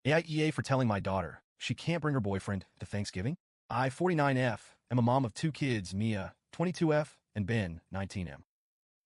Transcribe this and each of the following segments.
AITA for telling my daughter she can't bring her boyfriend to Thanksgiving. I, 49F, am a mom of two kids, Mia, 22F, and Ben, 19M.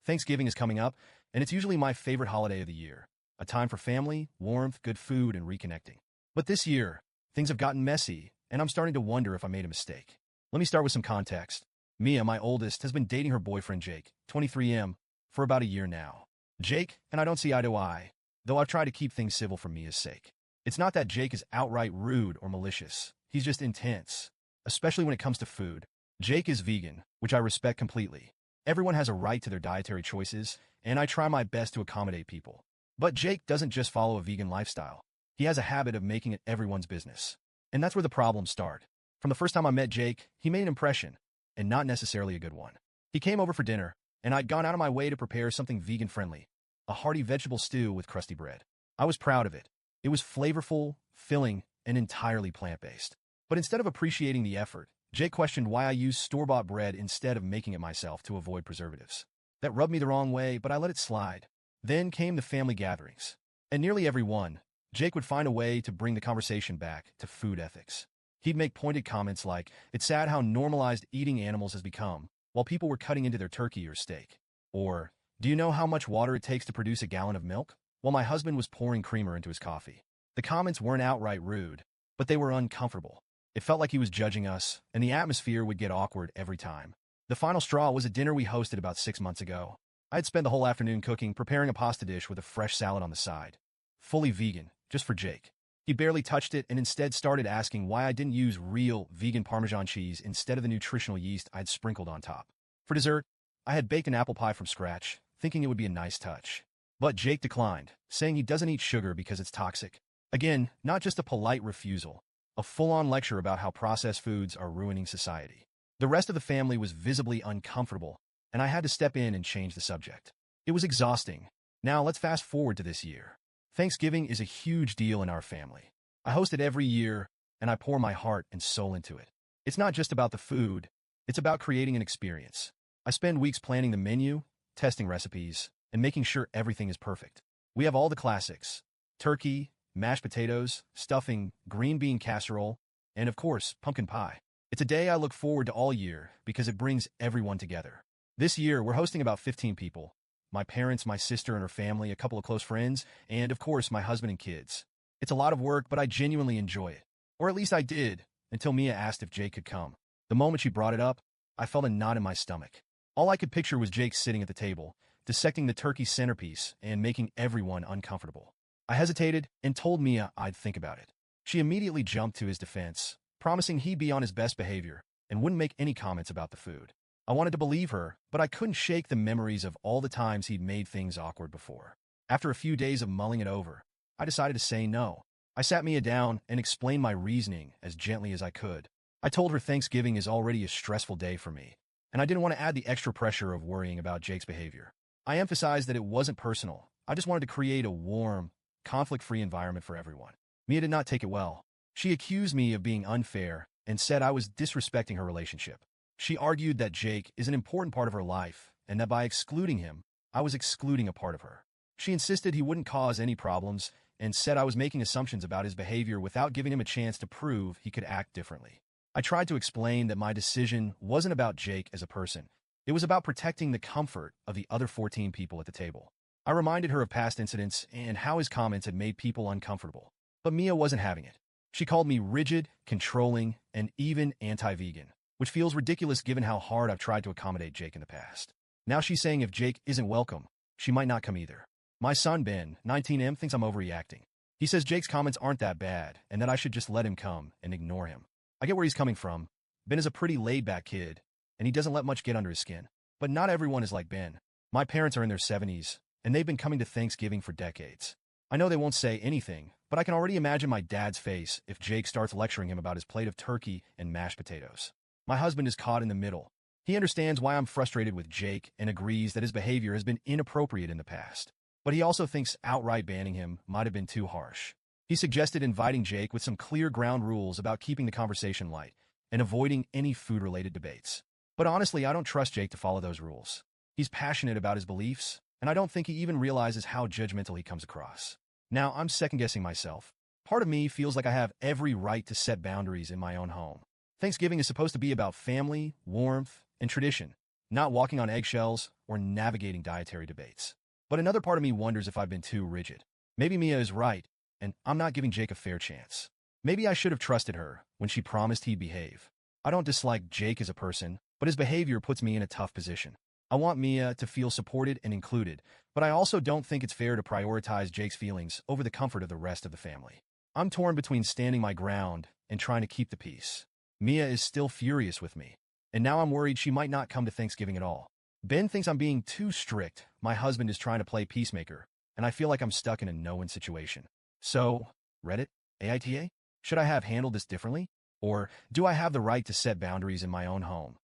Thanksgiving is coming up, and it's usually my favorite holiday of the year, a time for family, warmth, good food, and reconnecting. But this year, things have gotten messy, and I'm starting to wonder if I made a mistake. Let me start with some context. Mia, my oldest, has been dating her boyfriend Jake, 23M, for about a year now. Jake and I don't see eye to eye, though I've tried to keep things civil for Mia's sake. It's not that Jake is outright rude or malicious. He's just intense, especially when it comes to food. Jake is vegan, which I respect completely. Everyone has a right to their dietary choices, and I try my best to accommodate people. But Jake doesn't just follow a vegan lifestyle. He has a habit of making it everyone's business. And that's where the problems start. From the first time I met Jake, he made an impression, and not necessarily a good one. He came over for dinner, and I'd gone out of my way to prepare something vegan-friendly, a hearty vegetable stew with crusty bread. I was proud of it. It was flavorful, filling, and entirely plant-based. But instead of appreciating the effort, Jake questioned why I used store-bought bread instead of making it myself to avoid preservatives. That rubbed me the wrong way, but I let it slide. Then came the family gatherings. And nearly every one, Jake would find a way to bring the conversation back to food ethics. He'd make pointed comments like, "It's sad how normalized eating animals has become, while people were cutting into their turkey or steak." Or, "Do you know how much water it takes to produce a gallon of milk?" While my husband was pouring creamer into his coffee. The comments weren't outright rude, but they were uncomfortable. It felt like he was judging us, and the atmosphere would get awkward every time. The final straw was a dinner we hosted about 6 months ago. I had spent the whole afternoon cooking, preparing a pasta dish with a fresh salad on the side. Fully vegan, just for Jake. He barely touched it and instead started asking why I didn't use real vegan Parmesan cheese instead of the nutritional yeast I'd sprinkled on top. For dessert, I had baked an apple pie from scratch, thinking it would be a nice touch. But Jake declined, saying he doesn't eat sugar because it's toxic. Again, not just a polite refusal, a full-on lecture about how processed foods are ruining society. The rest of the family was visibly uncomfortable, and I had to step in and change the subject. It was exhausting. Now let's fast forward to this year. Thanksgiving is a huge deal in our family. I host it every year, and I pour my heart and soul into it. It's not just about the food, it's about creating an experience. I spend weeks planning the menu, testing recipes, and making sure everything is perfect. We have all the classics: turkey, mashed potatoes, stuffing, green bean casserole, and of course, pumpkin pie. It's a day I look forward to all year because it brings everyone together. This year, we're hosting about 15 people. My parents, my sister and her family, a couple of close friends, and of course, my husband and kids. It's a lot of work, but I genuinely enjoy it. Or at least I did, until Mia asked if Jake could come. The moment she brought it up, I felt a knot in my stomach. All I could picture was Jake sitting at the table, dissecting the turkey centerpiece and making everyone uncomfortable. I hesitated and told Mia I'd think about it. She immediately jumped to his defense, promising he'd be on his best behavior and wouldn't make any comments about the food. I wanted to believe her, but I couldn't shake the memories of all the times he'd made things awkward before. After a few days of mulling it over, I decided to say no. I sat Mia down and explained my reasoning as gently as I could. I told her Thanksgiving is already a stressful day for me, and I didn't want to add the extra pressure of worrying about Jake's behavior. I emphasized that it wasn't personal. I just wanted to create a warm, conflict-free environment for everyone. Mia did not take it well. She accused me of being unfair and said I was disrespecting her relationship. She argued that Jake is an important part of her life and that by excluding him, I was excluding a part of her. She insisted he wouldn't cause any problems and said I was making assumptions about his behavior without giving him a chance to prove he could act differently. I tried to explain that my decision wasn't about Jake as a person. It was about protecting the comfort of the other 14 people at the table. I reminded her of past incidents and how his comments had made people uncomfortable. But Mia wasn't having it. She called me rigid, controlling, and even anti-vegan, which feels ridiculous given how hard I've tried to accommodate Jake in the past. Now she's saying if Jake isn't welcome, she might not come either. My son Ben, 19M, thinks I'm overreacting. He says Jake's comments aren't that bad and that I should just let him come and ignore him. I get where he's coming from. Ben is a pretty laid-back kid, and he doesn't let much get under his skin. But not everyone is like Ben. My parents are in their 70s, and they've been coming to Thanksgiving for decades. I know they won't say anything, but I can already imagine my dad's face if Jake starts lecturing him about his plate of turkey and mashed potatoes. My husband is caught in the middle. He understands why I'm frustrated with Jake and agrees that his behavior has been inappropriate in the past. But he also thinks outright banning him might have been too harsh. He suggested inviting Jake with some clear ground rules about keeping the conversation light and avoiding any food-related debates. But honestly, I don't trust Jake to follow those rules. He's passionate about his beliefs, and I don't think he even realizes how judgmental he comes across. Now, I'm second-guessing myself. Part of me feels like I have every right to set boundaries in my own home. Thanksgiving is supposed to be about family, warmth, and tradition, not walking on eggshells or navigating dietary debates. But another part of me wonders if I've been too rigid. Maybe Mia is right, and I'm not giving Jake a fair chance. Maybe I should have trusted her when she promised he'd behave. I don't dislike Jake as a person, but his behavior puts me in a tough position. I want Mia to feel supported and included, but I also don't think it's fair to prioritize Jake's feelings over the comfort of the rest of the family. I'm torn between standing my ground and trying to keep the peace. Mia is still furious with me, and now I'm worried she might not come to Thanksgiving at all. Ben thinks I'm being too strict. My husband is trying to play peacemaker, and I feel like I'm stuck in a no-win situation. So, Reddit, AITA, should I have handled this differently? Or do I have the right to set boundaries in my own home,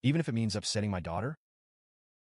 even if it means upsetting my daughter?